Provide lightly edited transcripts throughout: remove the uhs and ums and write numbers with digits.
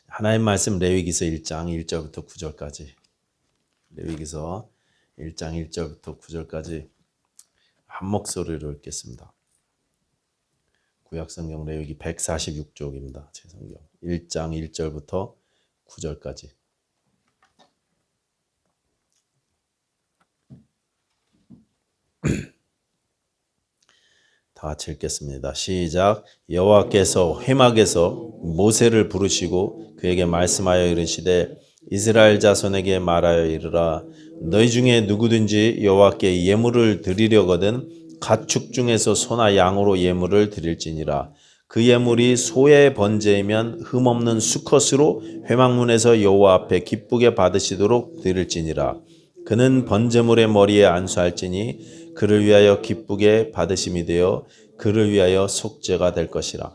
하나님 말씀 레위기서 1장 1절부터 9절까지 레위기서 1장 1절부터 9절까지 한 목소리로 읽겠습니다. 구약성경 레위기 146쪽입니다. 제 성경 1장 1절부터 9절까지 다 같이 읽겠습니다. 시작. 여호와께서 회막에서 모세를 부르시고 그에게 말씀하여 이르시되 이스라엘 자손에게 말하여 이르라. 너희 중에 누구든지 여호와께 예물을 드리려거든 가축 중에서 소나 양으로 예물을 드릴지니라. 그 예물이 소의 번제이면 흠없는 수컷으로 회막문에서 여호와 앞에 기쁘게 받으시도록 드릴지니라. 그는 번제물의 머리에 안수할지니 그를 위하여 기쁘게 받으심이 되어 그를 위하여 속죄가 될 것이라.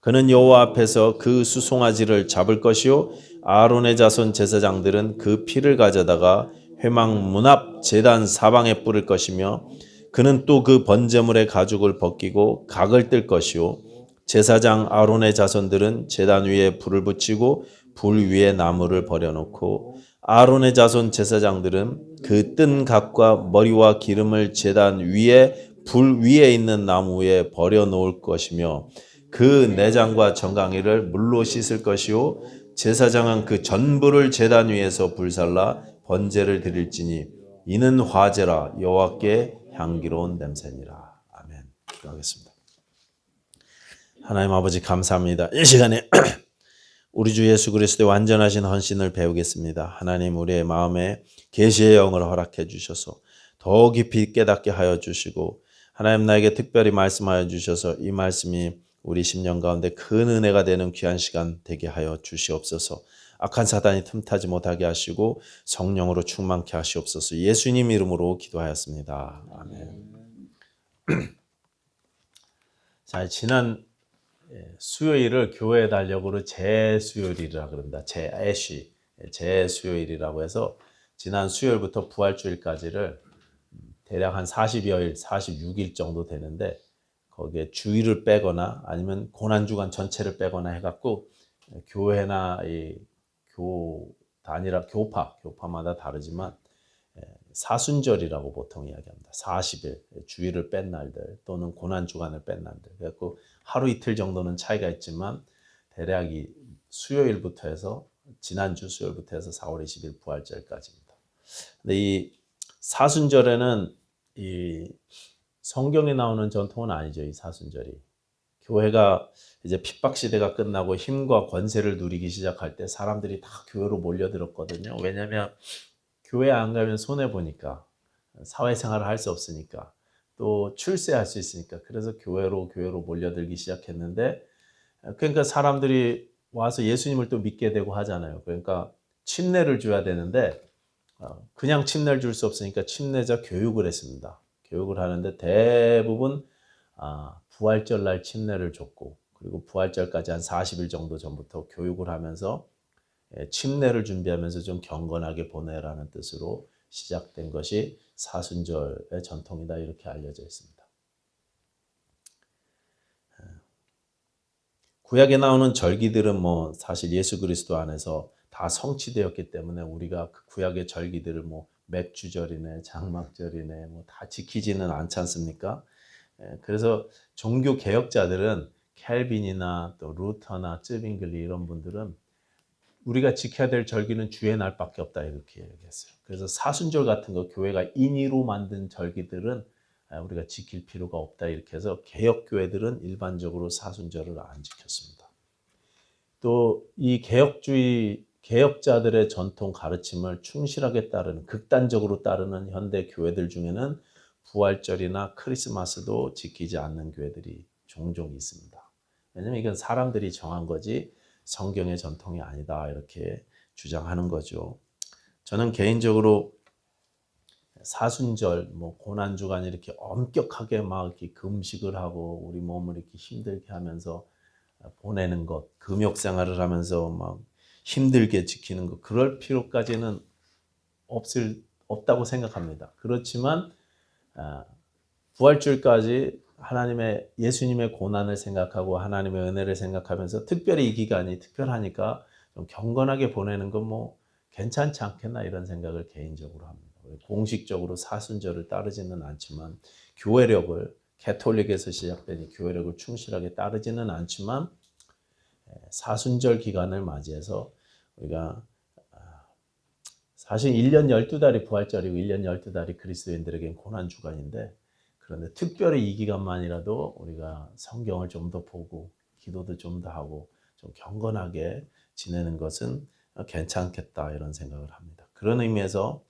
그는 여호와 앞에서 그 수송아지를 잡을 것이요 아론의 자손 제사장들은 그 피를 가져다가 회막 문 앞 제단 사방에 뿌릴 것이며 그는 또 그 번제물의 가죽을 벗기고 각을 뜰 것이요 제사장 아론의 자손들은 제단 위에 불을 붙이고 불 위에 나무를 버려놓고 아론의 자손 제사장들은 그 뜬 각과 머리와 기름을 제단 위에 불 위에 있는 나무 위에 버려놓을 것이며 그 내장과 정강이를 물로 씻을 것이요 제사장은 그 전부를 제단 위에서 불살라 번제를 드릴지니 이는 화제라 여호와께 향기로운 냄새니라. 아멘. 기도하겠습니다. 하나님 아버지 감사합니다. 이 시간에 우리 주 예수 그리스도의 완전하신 헌신을 배우겠습니다. 하나님 우리의 마음에 계시의 영을 허락해 주셔서 더 깊이 깨닫게 하여 주시고 하나님 나에게 특별히 말씀하여 주셔서 이 말씀이 우리 심령 가운데 큰 은혜가 되는 귀한 시간 되게 하여 주시옵소서. 악한 사단이 틈타지 못하게 하시고 성령으로 충만케 하시옵소서. 예수님 이름으로 기도하였습니다. 아멘. 자, 지난 수요일을 교회 달력으로 재수요일이라 그럽니다. 재수요일이라고 해서 지난 수요일부터 부활주일까지를 대략 한 40여일, 46일 정도 되는데 거기에 주일을 빼거나 아니면 고난주간 전체를 빼거나 해갖고 교회나 이 교파마다 다르지만 사순절이라고 보통 이야기합니다. 40일, 주일을 뺀 날들 또는 고난주간을 뺀 날들. 그래갖고 하루 이틀 정도는 차이가 있지만 대략 이 수요일부터 해서 지난주 수요일부터 해서 4월 20일 부활절까지입니다. 근데 이 사순절에는 이 성경에 나오는 전통은 아니죠. 이 사순절이 교회가 이제 핍박 시대가 끝나고 힘과 권세를 누리기 시작할 때 사람들이 다 교회로 몰려들었거든요. 왜냐하면 교회 안 가면 손해 보니까 사회생활을 할 수 없으니까 또 출세할 수 있으니까 그래서 교회로 몰려들기 시작했는데 그러니까 사람들이 와서 예수님을 또 믿게 되고 하잖아요. 그러니까 침례를 줘야 되는데 그냥 침례를 줄 수 없으니까 침례자 교육을 했습니다. 교육을 하는데 대부분 부활절 날 침례를 줬고 그리고 부활절까지 한 40일 정도 전부터 교육을 하면서 침례를 준비하면서 좀 경건하게 보내라는 뜻으로 시작된 것이 사순절의 전통이다 이렇게 알려져 있습니다. 구약에 나오는 절기들은 뭐 사실 예수 그리스도 안에서 다 성취되었기 때문에 우리가 그 구약의 절기들을 뭐 맥주절이네 장막절이네 뭐 다 지키지는 않지 않습니까? 그래서 종교 개혁자들은 켈빈이나 또 루터나 쯔빙글리 이런 분들은 우리가 지켜야 될 절기는 주의 날밖에 없다 이렇게 얘기했어요. 그래서 사순절 같은 거 교회가 인위로 만든 절기들은 우리가 지킬 필요가 없다 이렇게 해서 개혁교회들은 일반적으로 사순절을 안 지켰습니다. 또 이 개혁자들의 전통 가르침을 충실하게 따르는 극단적으로 따르는 현대 교회들 중에는 부활절이나 크리스마스도 지키지 않는 교회들이 종종 있습니다. 왜냐하면 이건 사람들이 정한 거지 성경의 전통이 아니다 이렇게 주장하는 거죠. 저는 개인적으로 사순절, 뭐 고난주간 이렇게 엄격하게 막 이렇게 금식을 하고 우리 몸을 이렇게 힘들게 하면서 보내는 것, 금욕 생활을 하면서 막 힘들게 지키는 것, 그럴 필요까지는 없다고 생각합니다. 그렇지만 부활주일까지 예수님의 고난을 생각하고 하나님의 은혜를 생각하면서 특별히 이 기간이 특별하니까 좀 경건하게 보내는 건 뭐 괜찮지 않겠나 이런 생각을 개인적으로 합니다. 공식적으로 사순절을 따르지는 않지만 교회력을 캐톨릭에서 시작된 이 교회력을 충실하게 따르지는 않지만 사순절 기간을 맞이해서 우리가 사실 1년 12달이 부활절이고 1년 12달이 그리스도인들에겐 고난주간인데 그런데 특별히 이 기간만이라도 우리가 성경을 좀 더 보고 기도도 좀 더 하고 좀 경건하게 지내는 것은 괜찮겠다 이런 생각을 합니다. 그런 의미에서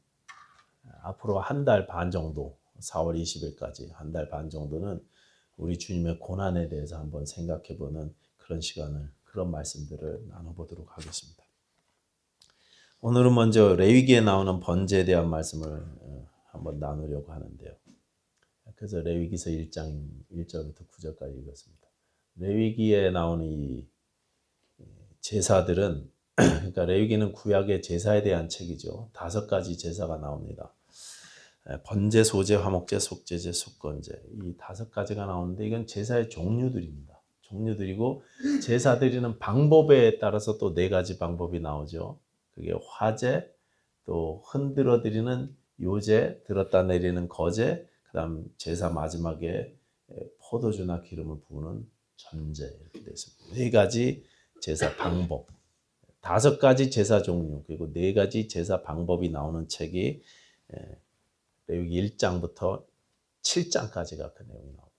앞으로 한 달 반 정도 4월 20일까지 한 달 반 정도는 우리 주님의 고난에 대해서 한번 생각해보는 그런 시간을 그런 말씀들을 나눠보도록 하겠습니다. 오늘은 먼저 레위기에 나오는 번제에 대한 말씀을 한번 나누려고 하는데요. 그래서 레위기서 1장 1절부터 9절까지 읽었습니다. 레위기에 나오는 이 제사들은 그러니까 레위기는 구약의 제사에 대한 책이죠. 5가지 제사가 나옵니다. 번제, 소제, 화목제, 속제제, 속건제 이 5가지가 나오는데 이건 제사의 종류들입니다. 종류들이고 제사 드리는 방법에 따라서 또 4가지 방법이 나오죠. 그게 화제, 또 흔들어 드리는 요제, 들었다 내리는 거제, 그다음 제사 마지막에 포도주나 기름을 부으는 전제 이렇게 되어 있습니다. 4가지 제사 방법, 5가지 제사 종류 그리고 4가지 제사 방법이 나오는 책이 레위기 1장부터 7장까지가 그 내용이 나옵니다.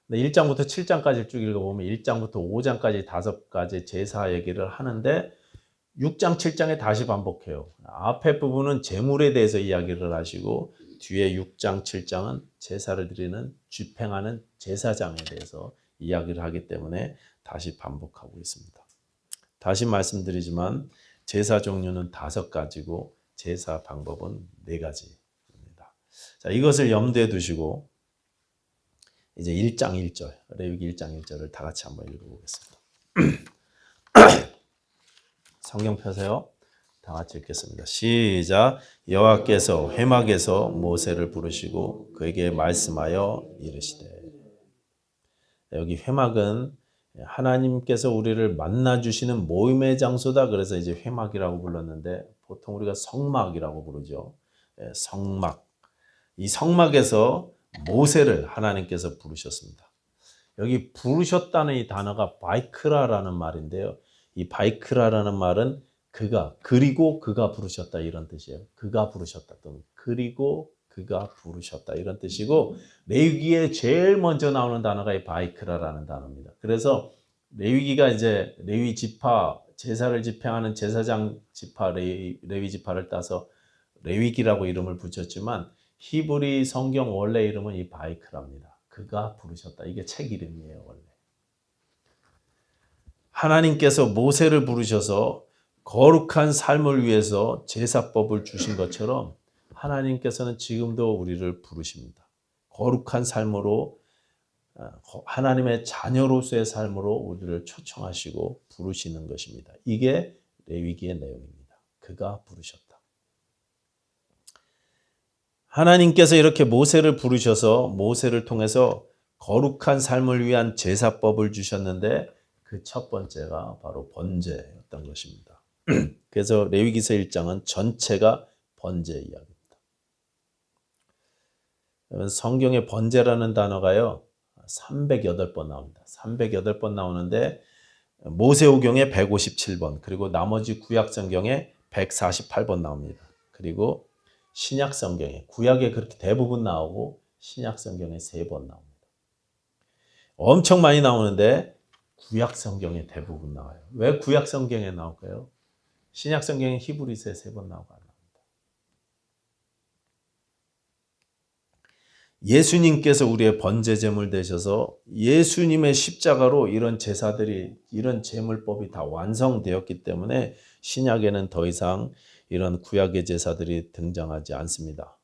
근데 1장부터 7장까지 쭉 읽어보면 1장부터 5장까지 5가지 제사 얘기를 하는데 6장, 7장에 다시 반복해요. 앞에 부분은 제물에 대해서 이야기를 하시고 뒤에 6장, 7장은 제사를 드리는 집행하는 제사장에 대해서 이야기를 하기 때문에 다시 반복하고 있습니다. 다시 말씀드리지만 제사 종류는 5가지고 제사 방법은 4가지입니다. 자, 이것을 염두에 두시고 이제 1장 1절, 레위기 1장 1절을 다 같이 한번 읽어보겠습니다. 성경 펴세요. 다 같이 읽겠습니다. 시작. 여호와께서 회막에서 모세를 부르시고 그에게 말씀하여 이르시되. 여기 회막은 하나님께서 우리를 만나주시는 모임의 장소다. 그래서 이제 회막이라고 불렀는데 보통 우리가 성막이라고 부르죠. 성막. 이 성막에서 모세를 하나님께서 부르셨습니다. 여기 부르셨다는 이 단어가 바이크라라는 말인데요. 이 바이크라라는 말은 그리고 그가 부르셨다 이런 뜻이에요. 그가 부르셨다 또는 그리고 그가 부르셨다 이런 뜻이고 레위기에 제일 먼저 나오는 단어가 이 바이크라라는 단어입니다. 그래서 레위기가 이제 레위 지파 제사를 집행하는 제사장 지파 레위 지파를 따서 레위기라고 이름을 붙였지만 히브리 성경 원래 이름은 이 바이크라입니다. 그가 부르셨다. 이게 책 이름이에요, 원래. 하나님께서 모세를 부르셔서 거룩한 삶을 위해서 제사법을 주신 것처럼 하나님께서는 지금도 우리를 부르십니다. 거룩한 삶으로 하나님의 자녀로서의 삶으로 우리를 초청하시고 부르시는 것입니다. 이게 레위기의 내용입니다. 그가 부르셨다. 하나님께서 이렇게 모세를 부르셔서 모세를 통해서 거룩한 삶을 위한 제사법을 주셨는데 그 첫 번째가 바로 번제였던 것입니다. 그래서 레위기서 1장은 전체가 번제 이야기입니다. 성경에 번제라는 단어가요 308번 나옵니다. 308번 나오는데 모세오경에 157번 그리고 나머지 구약 성경에 148번 나옵니다. 그리고 신약 성경에 구약에 그렇게 대부분 나오고 신약 성경에 3번 나옵니다. 엄청 많이 나오는데 구약 성경에 대부분 나와요. 왜 구약 성경에 나올까요? 신약 성경에 히브리서에 3번 나오고 안 나옵니다. 예수님께서 우리의 번제 제물 되셔서 예수님의 십자가로 이런 제사들이 이런 제물법이 다 완성되었기 때문에 신약에는 더 이상 이런 구약의 제사들이 등장하지 않습니다.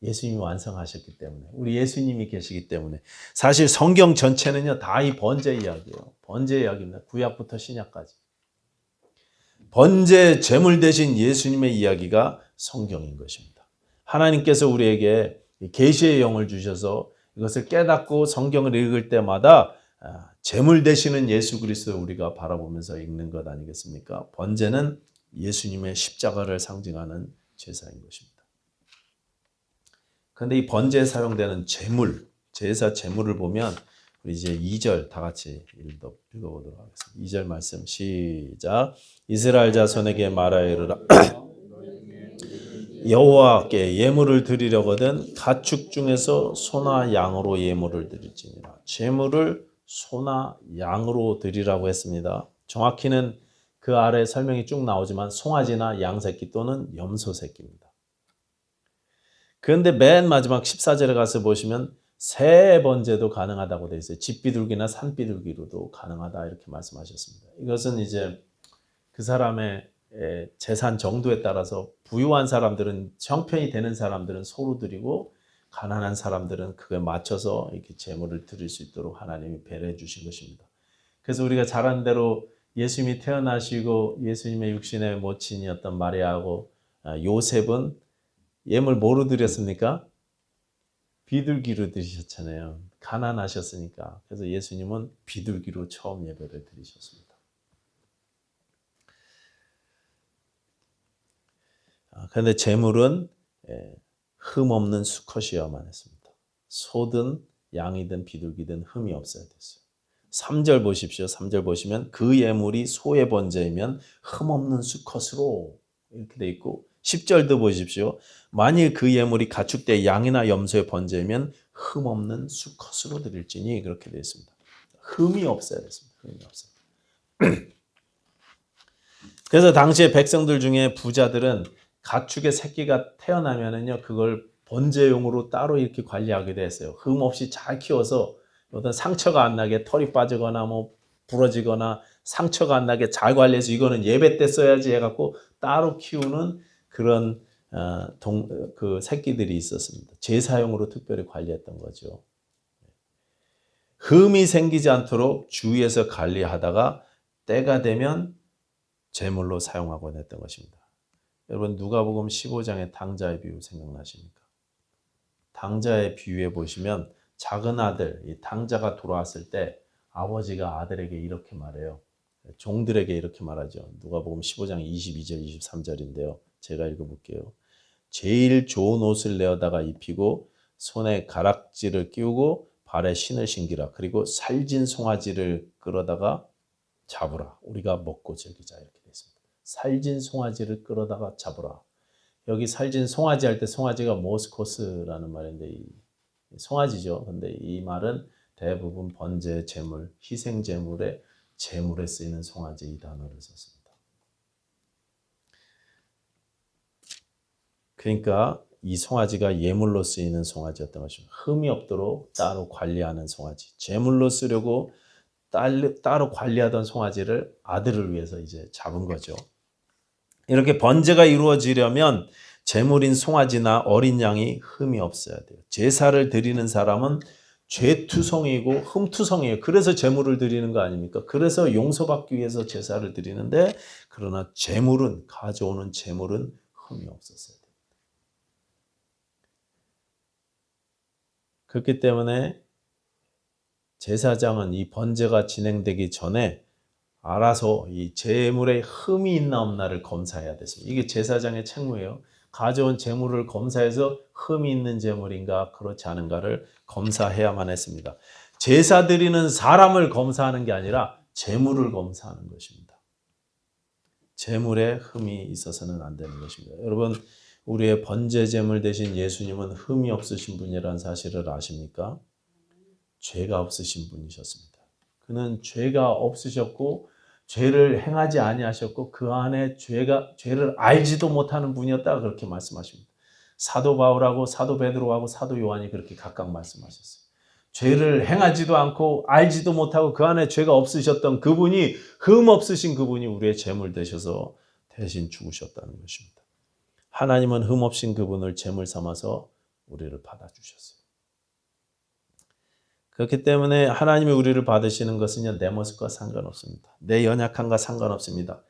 예수님이 완성하셨기 때문에 우리 예수님이 계시기 때문에 사실 성경 전체는요 다 이 번제 이야기예요. 번제 이야기입니다. 구약부터 신약까지. 번제 제물 되신 예수님의 이야기가 성경인 것입니다. 하나님께서 우리에게 계시의 영을 주셔서 이것을 깨닫고 성경을 읽을 때마다 제물 되시는 예수 그리스도를 우리가 바라보면서 읽는 것 아니겠습니까? 번제는 예수님의 십자가를 상징하는 제사인 것입니다. 그런데 이 번제에 사용되는 제물, 제사 제물을 보면 우리 이제 2절 다 같이 읽어보도록 하겠습니다. 2절 말씀 시작. 이스라엘 자손에게 말하여 이르라. 여호와께 예물을 드리려거든 가축 중에서 소나 양으로 예물을 드릴지니라. 제물을 소나 양으로 드리라고 했습니다. 정확히는 그 아래 설명이 쭉 나오지만 송아지나 양 새끼 또는 염소 새끼입니다. 그런데 맨 마지막 14절에 가서 보시면 새 번제도 가능하다고 되어 있어요. 집비둘기나 산비둘기로도 가능하다 이렇게 말씀하셨습니다. 이것은 이제 그 사람의 재산 정도에 따라서 부유한 사람들은 형편이 되는 사람들은 소로 드리고 가난한 사람들은 그에 맞춰서 이렇게 제물을 드릴 수 있도록 하나님이 배려해 주신 것입니다. 그래서 우리가 잘 아는 대로 예수님이 태어나시고 예수님의 육신의 모친이었던 마리아하고 요셉은 예물 뭐로 드렸습니까? 비둘기로 드리셨잖아요. 가난하셨으니까. 그래서 예수님은 비둘기로 처음 예배를 드리셨습니다. 그런데 제물은 흠 없는 수컷이어야만 했습니다. 소든 양이든 비둘기든 흠이 없어야 됐어요. 3절 보십시오. 3절 보시면 그 예물이 소의 번제이면 흠 없는 수컷으로 이렇게 돼 있고 10절도 보십시오. 만일 그 예물이 가축대 양이나 염소의 번제이면 흠 없는 수컷으로 드릴지니 그렇게 되어 있습니다. 흠이 없어야 됐습니다. 흠이 없어요. 그래서 당시에 백성들 중에 부자들은 가축의 새끼가 태어나면은요, 그걸 번제용으로 따로 이렇게 관리하게 됐어요. 흠 없이 잘 키워서 어떤 상처가 안 나게 털이 빠지거나 뭐 부러지거나 상처가 안 나게 잘 관리해서 이거는 예배 때 써야지 해갖고 따로 키우는 그런 그 새끼들이 있었습니다. 제사용으로 특별히 관리했던 거죠. 흠이 생기지 않도록 주위에서 관리하다가 때가 되면 제물로 사용하곤 했던 것입니다. 여러분 누가복음 15장의 당자의 비유 생각나십니까? 당자의 비유에 보시면 작은 아들, 이 당자가 돌아왔을 때 아버지가 아들에게 이렇게 말해요. 종들에게 이렇게 말하죠. 누가복음 15장 22절, 23절인데요. 제가 읽어볼게요. 제일 좋은 옷을 내어다가 입히고 손에 가락지를 끼우고 발에 신을 신기라. 그리고 살진 송아지를 끌어다가 잡으라. 우리가 먹고 즐기자. 이렇게 되어 있습니다. 살진 송아지를 끌어다가 잡으라. 여기 살진 송아지 할 때 송아지가 모스코스라는 말인데 이 송아지죠. 근데 이 말은 대부분 번제 제물, 희생 제물에 쓰이는 송아지 이 단어를 썼습니다. 그러니까 이 송아지가 예물로 쓰이는 송아지였던 것입니다. 흠이 없도록 따로 관리하는 송아지. 제물로 쓰려고 따로 관리하던 송아지를 아들을 위해서 이제 잡은 거죠. 이렇게 번제가 이루어지려면 제물인 송아지나 어린 양이 흠이 없어야 돼요. 제사를 드리는 사람은 죄투성이고 흠투성이에요. 그래서 제물을 드리는 거 아닙니까? 그래서 용서받기 위해서 제사를 드리는데 그러나 제물은 가져오는 제물은 흠이 없었어야 돼요. 그렇기 때문에 제사장은 이 번제가 진행되기 전에 알아서 이 제물에 흠이 있나 없나를 검사해야 됐습니다. 이게 제사장의 책무예요. 가져온 제물을 검사해서 흠이 있는 제물인가 그렇지 않은가를 검사해야만 했습니다. 제사 드리는 사람을 검사하는 게 아니라 제물을 검사하는 것입니다. 제물에 흠이 있어서는 안 되는 것입니다. 여러분 우리의 번제 제물 대신 예수님은 흠이 없으신 분이라는 사실을 아십니까? 죄가 없으신 분이셨습니다. 그는 죄가 없으셨고 죄를 행하지 아니하셨고 그 안에 죄를 알지도 못하는 분이었다 그렇게 말씀하십니다. 사도 바울하고 사도 베드로하고 사도 요한이 그렇게 각각 말씀하셨어요. 죄를 행하지도 않고 알지도 못하고 그 안에 죄가 없으셨던 그분이 흠 없으신 그분이 우리의 제물 되셔서 대신 죽으셨다는 것입니다. 하나님은 흠 없인 그분을 제물 삼아서 우리를 받아주셨어요. 그렇기 때문에 하나님이 우리를 받으시는 것은요, 내 모습과 상관없습니다. 내 연약함과 상관없습니다.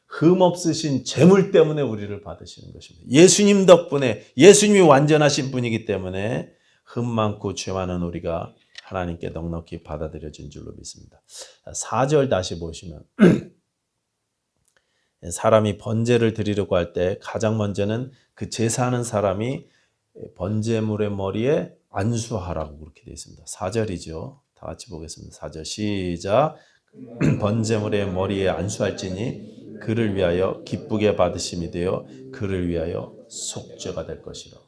흠 없으신 제물 때문에 우리를 받으시는 것입니다. 예수님 덕분에 예수님이 완전하신 분이기 때문에 흠 많고 죄 많은 우리가 하나님께 넉넉히 받아들여진 줄로 믿습니다. 4절 다시 보시면 사람이 번제를 드리려고 할 때 가장 먼저는 그 제사하는 사람이 번제물의 머리에 안수하라고 그렇게 되어 있습니다. 4절이죠. 다 같이 보겠습니다. 4절 시작. 번제물의 머리에 안수할지니 그를 위하여 기쁘게 받으심이 되어 그를 위하여 속죄가 될 것이라.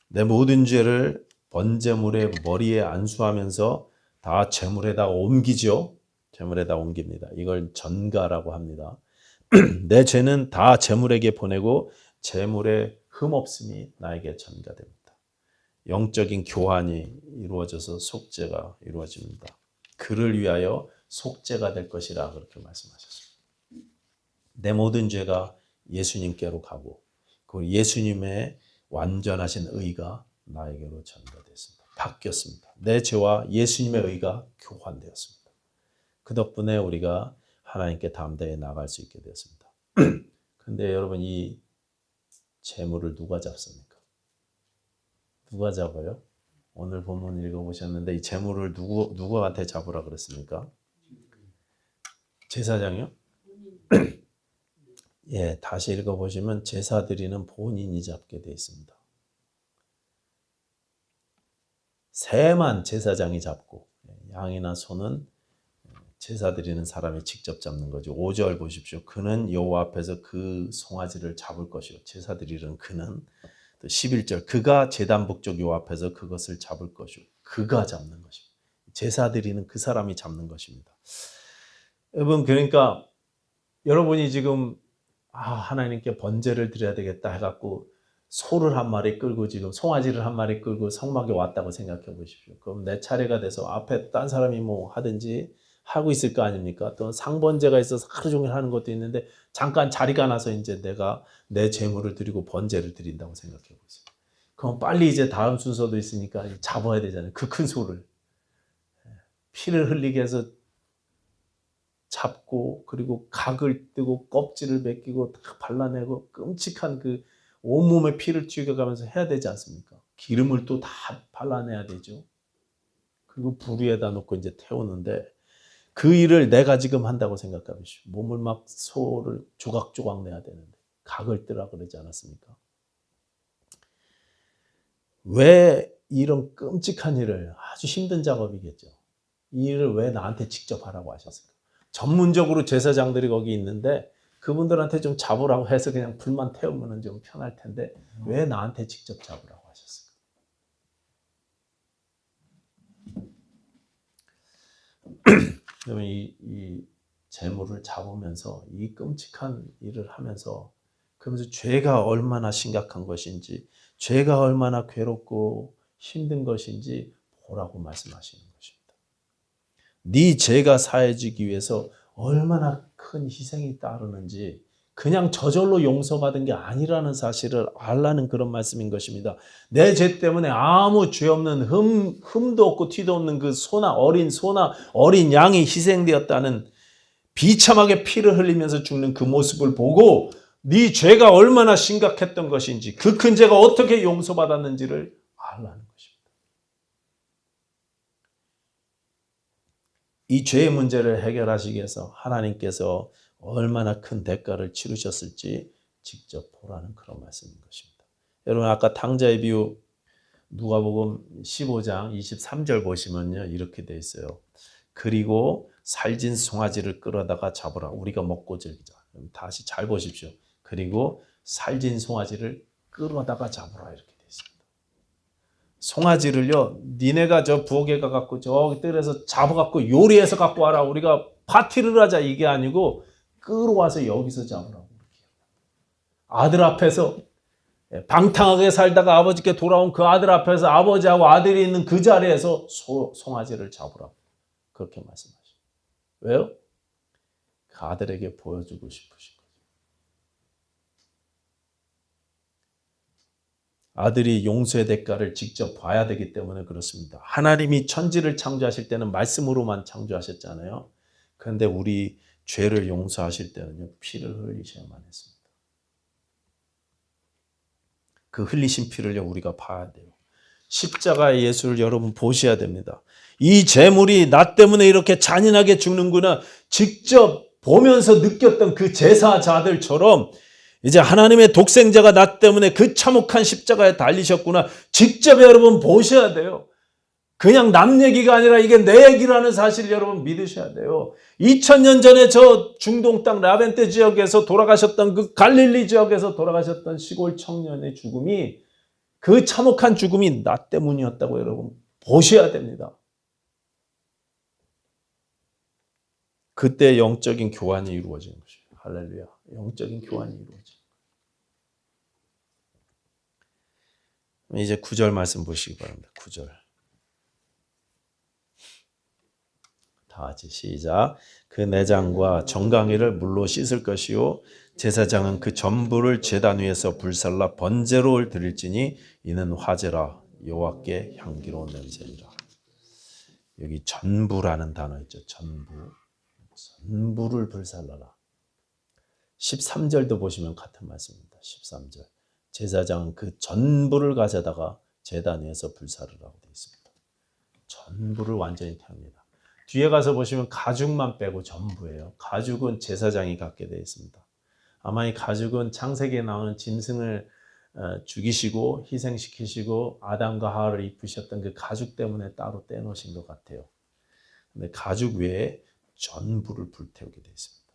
내 모든 죄를 번제물의 머리에 안수하면서 다 제물에다 옮기죠. 제물에다 옮깁니다. 이걸 전가라고 합니다. 내 죄는 다 제물에게 보내고 제물의 흠없음이 나에게 전가됩니다. 영적인 교환이 이루어져서 속죄가 이루어집니다. 그를 위하여 속죄가 될 것이라 그렇게 말씀하셨습니다. 내 모든 죄가 예수님께로 가고 그 예수님의 완전하신 의가 나에게로 전가됐습니다. 바뀌었습니다. 내 죄와 예수님의 의가 교환되었습니다. 그 덕분에 우리가 하나님께 담대히 나갈 수 있게 되었습니다. 그런데 여러분 이 재물을 누가 잡습니까? 누가 잡아요? 오늘 본문 읽어보셨는데 이 재물을 누구한테 잡으라 그랬습니까? 제사장이요? 예, 다시 읽어보시면 제사 드리는 본인이 잡게 되어 있습니다. 새만 제사장이 잡고 양이나 소는 제사 드리는 사람이 직접 잡는 거죠. 5절 보십시오. 그는 여호와 앞에서 그 송아지를 잡을 것이요. 제사 드리는 그는. 또 11절 그가 제단 북쪽 여호와 앞에서 그것을 잡을 것이요. 그가 잡는 것입니다. 제사 드리는 그 사람이 잡는 것입니다. 여러분 그러니까 여러분이 지금 하나님께 번제를 드려야 되겠다 해갖고 소를 한 마리 끌고 지금 송아지를 한 마리 끌고 성막에 왔다고 생각해 보십시오. 그럼 내 차례가 돼서 앞에 딴 사람이 뭐 하든지 하고 있을 거 아닙니까? 또 상번제가 있어서 하루 종일 하는 것도 있는데 잠깐 자리가 나서 이제 내가 내 재물을 드리고 번제를 드린다고 생각해 보세요. 그럼 빨리 이제 다음 순서도 있으니까 잡아야 되잖아요. 그 큰 소를. 피를 흘리게 해서 잡고 그리고 각을 뜨고 껍질을 벗기고 다 발라내고 끔찍한 그 온몸에 피를 튀겨가면서 해야 되지 않습니까? 기름을 또 다 발라내야 되죠. 그리고 불 위에다 놓고 이제 태우는데 그 일을 내가 지금 한다고 생각하십시오. 몸을 막 소를 조각조각 내야 되는데 각을 뜨라 그러지 않았습니까? 왜 이런 끔찍한 일을 아주 힘든 작업이겠죠. 이 일을 왜 나한테 직접 하라고 하셨을까? 전문적으로 제사장들이 거기 있는데 그분들한테 좀 잡으라고 해서 그냥 불만 태우면 좀 편할 텐데 왜 나한테 직접 잡으라고 하셨을까? 그러면 이 재물을 잡으면서 이 끔찍한 일을 하면서 그러면서 죄가 얼마나 심각한 것인지 죄가 얼마나 괴롭고 힘든 것인지 보라고 말씀하시는 것입니다. 네 죄가 사해지기 위해서 얼마나 큰 희생이 따르는지 그냥 저절로 용서받은 게 아니라는 사실을 알라는 그런 말씀인 것입니다. 내 죄 때문에 아무 죄 없는 흠도 없고 티도 없는 그 소나 어린 양이 희생되었다는 비참하게 피를 흘리면서 죽는 그 모습을 보고 네 죄가 얼마나 심각했던 것인지 그 큰 죄가 어떻게 용서받았는지를 알라는 것입니다. 이 죄의 문제를 해결하시기 위해서 하나님께서 얼마나 큰 대가를 치르셨을지 직접 보라는 그런 말씀인 것입니다. 여러분 아까 탕자의 비유 누가복음 15장 23절 보시면요 이렇게 돼 있어요. 그리고 살진 송아지를 끌어다가 잡으라. 우리가 먹고 즐기자. 다시 잘 보십시오. 그리고 살진 송아지를 끌어다가 잡으라 이렇게 돼 있습니다. 송아지를요 니네가 저 부엌에 가갖고 저기 뜰에서 잡아갖고 요리해서 갖고 와라. 우리가 파티를 하자 이게 아니고 끌어와서 여기서 잡으라고. 아들 앞에서 방탕하게 살다가 아버지께 돌아온 그 아들 앞에서 아버지하고 아들이 있는 그 자리에서 송아지를 잡으라고 그렇게 말씀하시죠. 왜요? 그 아들에게 보여주고 싶으신 거죠. 아들이 용서의 대가를 직접 봐야 되기 때문에 그렇습니다. 하나님이 천지를 창조하실 때는 말씀으로만 창조하셨잖아요. 그런데 우리 죄를 용서하실 때는요 피를 흘리셔야만 했습니다. 그 흘리신 피를요 우리가 봐야 돼요. 십자가의 예수를 여러분 보셔야 됩니다. 이 재물이 나 때문에 이렇게 잔인하게 죽는구나 직접 보면서 느꼈던 그 제사자들처럼 이제 하나님의 독생자가 나 때문에 그 참혹한 십자가에 달리셨구나 직접 여러분 보셔야 돼요. 그냥 남 얘기가 아니라 이게 내 얘기라는 사실을 여러분 믿으셔야 돼요. 2000년 전에 저 중동 땅 라벤테 지역에서 돌아가셨던 그 갈릴리 지역에서 돌아가셨던 시골 청년의 죽음이 그 참혹한 죽음이 나 때문이었다고 여러분 보셔야 됩니다. 그때 영적인 교환이 이루어지는 것이에요. 할렐루야. 영적인 교환이 이루어져요. 이제 9절 말씀 보시기 바랍니다. 9절. 다 같이 시작. 그 내장과 정강이를 물로 씻을 것이요 제사장은 그 전부를 제단 위에서 불살라 번제로 드릴지니 이는 화제라 여호와께 향기로운 냄새니라. 여기 전부라는 단어 있죠. 전부를 불살라라. 13절도 보시면 같은 말씀입니다. 13절. 제사장은 그 전부를 가져다가 제단 위에서 불사르라고 되어 있습니다. 전부를 완전히 태웁니다. 뒤에 가서 보시면 가죽만 빼고 전부예요. 가죽은 제사장이 갖게 되어 있습니다. 아마 이 가죽은 창세기에 나오는 짐승을 죽이시고 희생시키시고 아담과 하와를 입히셨던 그 가죽 때문에 따로 떼놓으신 것 같아요. 근데 가죽 외에 전부를 불태우게 되어 있습니다.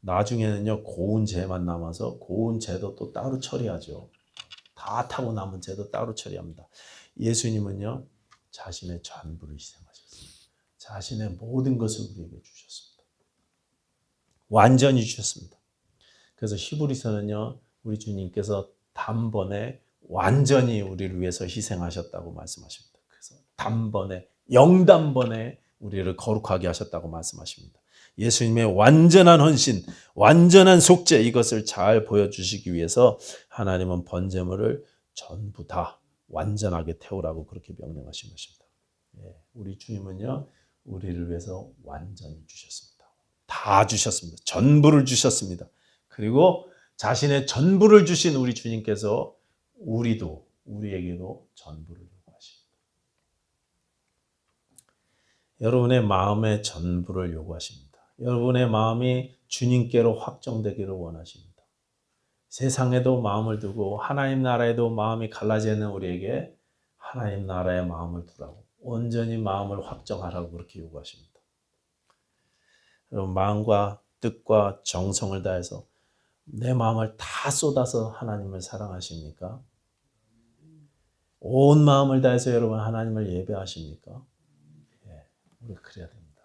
나중에는요 고운 재만 남아서 고운 재도 또 따로 처리하죠. 다 타고 남은 재도 따로 처리합니다. 예수님은요 자신의 전부를 희생하셨습니다. 자신의 모든 것을 우리에게 주셨습니다. 완전히 주셨습니다. 그래서 히브리서는요 우리 주님께서 단번에 완전히 우리를 위해서 희생하셨다고 말씀하십니다. 그래서 단번에 영단번에 우리를 거룩하게 하셨다고 말씀하십니다. 예수님의 완전한 헌신, 완전한 속죄 이것을 잘 보여주시기 위해서 하나님은 번제물을 전부 다 완전하게 태우라고 그렇게 명령하신 것입니다. 우리 주님은요 우리를 위해서 완전히 주셨습니다. 다 주셨습니다. 전부를 주셨습니다. 그리고 자신의 전부를 주신 우리 주님께서 우리에게도 전부를 요구하십니다. 여러분의 마음의 전부를 요구하십니다. 여러분의 마음이 주님께로 확정되기를 원하십니다. 세상에도 마음을 두고 하나님 나라에도 마음이 갈라지는 우리에게 하나님 나라의 마음을 두라고 온전히 마음을 확정하라고 그렇게 요구하십니다. 여러분 마음과 뜻과 정성을 다해서 내 마음을 다 쏟아서 하나님을 사랑하십니까? 온 마음을 다해서 여러분 하나님을 예배하십니까? 우리 그래야 됩니다.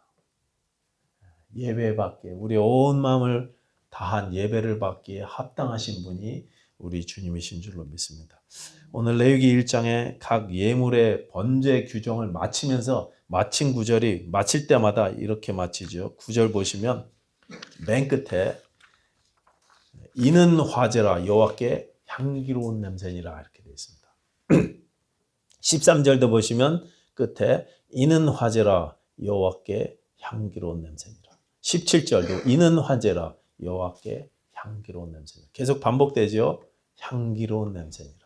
예배받기에 우리 온 마음을 다한 예배를 받기에 합당하신 분이 우리 주님이신 줄로 믿습니다. 오늘 레위기 1장의 각 예물의 번제 규정을 마치면서 마친 구절이 마칠 때마다 이렇게 마치죠. 9절 보시면 맨 끝에 이는 화제라 여호와께 향기로운 냄새니라 이렇게 되어 있습니다. 13절도 보시면 끝에 이는 화제라 여호와께 향기로운 냄새니라. 17절도 이는 화제라 여호와께 향기로운 냄새니라. 계속 반복되죠. 향기로운 냄새니라.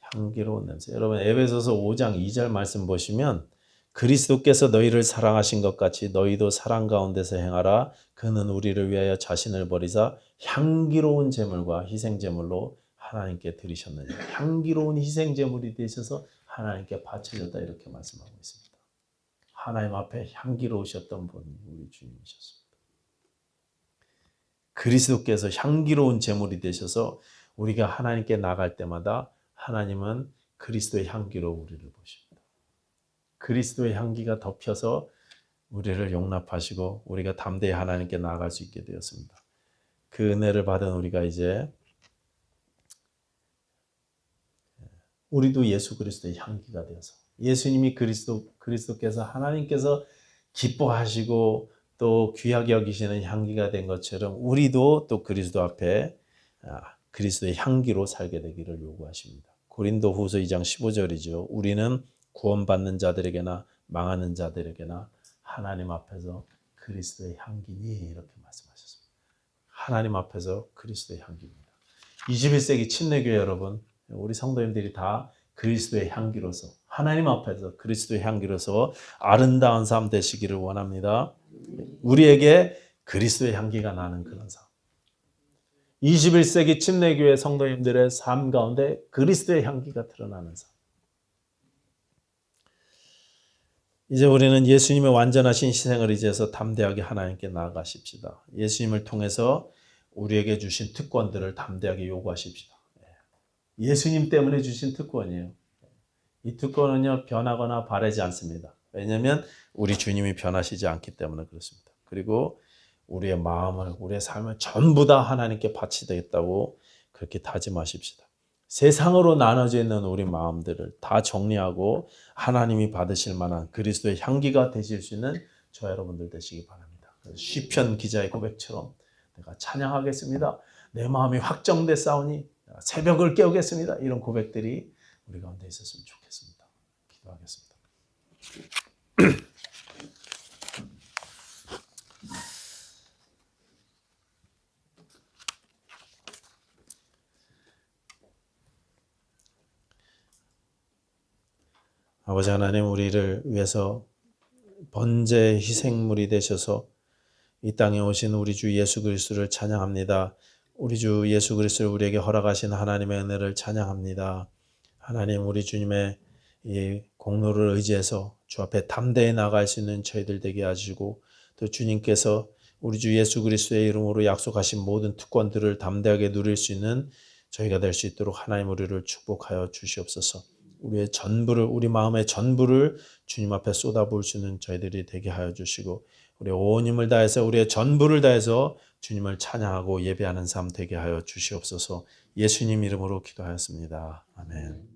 향기로운 냄새. 여러분 에베소서 5장 2절 말씀 보시면 그리스도께서 너희를 사랑하신 것 같이 너희도 사랑 가운데서 행하라. 그는 우리를 위하여 자신을 버리사 향기로운 제물과 희생 제물로 하나님께 드리셨느니라. 향기로운 희생 제물이 되셔서 하나님께 바쳐졌다 이렇게 말씀하고 있습니다. 하나님 앞에 향기로우셨던 분이 우리 주님이셨습니다. 그리스도께서 향기로운 제물이 되셔서 우리가 하나님께 나갈 때마다 하나님은 그리스도의 향기로 우리를 보십니다. 그리스도의 향기가 덮여서 우리를 용납하시고 우리가 담대히 하나님께 나아갈 수 있게 되었습니다. 그 은혜를 받은 우리가 이제 우리도 예수 그리스도의 향기가 되어서 예수님이 그리스도께서 하나님께서 기뻐하시고 또 귀하게 여기시는 향기가 된 것처럼 우리도 또 그리스도 앞에 그리스도의 향기로 살게 되기를 요구하십니다. 고린도후서 2장 15절이죠. 우리는 구원받는 자들에게나 망하는 자들에게나 하나님 앞에서 그리스도의 향기니 이렇게 말씀하셨습니다. 하나님 앞에서 그리스도의 향기입니다. 21세기 침례교회 여러분 우리 성도님들이 다 그리스도의 향기로서 하나님 앞에서 그리스도의 향기로서 아름다운 삶 되시기를 원합니다. 우리에게 그리스도의 향기가 나는 그런 삶. 21세기 침례교회 성도님들의 삶 가운데 그리스도의 향기가 드러나는 삶. 이제 우리는 예수님의 완전하신 희생을 의지해서 담대하게 하나님께 나아가십시다. 예수님을 통해서 우리에게 주신 특권들을 담대하게 요구하십시다. 예수님 때문에 주신 특권이에요. 이 특권은요, 변하거나 바라지 않습니다. 왜냐하면 우리 주님이 변하시지 않기 때문에 그렇습니다. 그리고 우리의 마음을, 우리의 삶을 전부 다 하나님께 바치되겠다고 그렇게 다짐하십시다. 세상으로 나눠져 있는 우리 마음들을 다 정리하고 하나님이 받으실 만한 그리스도의 향기가 되실 수 있는 저 여러분들 되시기 바랍니다. 시편 기자의 고백처럼 내가 찬양하겠습니다. 내 마음이 확정됐사오니 새벽을 깨우겠습니다. 이런 고백들이 우리 가운데 있었으면 좋겠습니다. 기도하겠습니다. 아버지 하나님, 우리를 위해서 번제 희생물이 되셔서 이 땅에 오신 우리 주 예수 그리스도를 찬양합니다. 우리 주 예수 그리스도를 우리에게 허락하신 하나님의 은혜를 찬양합니다. 하나님, 우리 주님의 이 공로를 의지해서 주 앞에 담대히 나갈 수 있는 저희들 되게 하시고, 또 주님께서 우리 주 예수 그리스도의 이름으로 약속하신 모든 특권들을 담대하게 누릴 수 있는 저희가 될 수 있도록 하나님 우리를 축복하여 주시옵소서. 우리의 전부를, 우리 마음의 전부를 주님 앞에 쏟아부을 수 있는 저희들이 되게 하여 주시고, 우리 온 힘을 다해서, 우리의 전부를 다해서 주님을 찬양하고 예배하는 삶 되게 하여 주시옵소서. 예수님 이름으로 기도하였습니다. 아멘.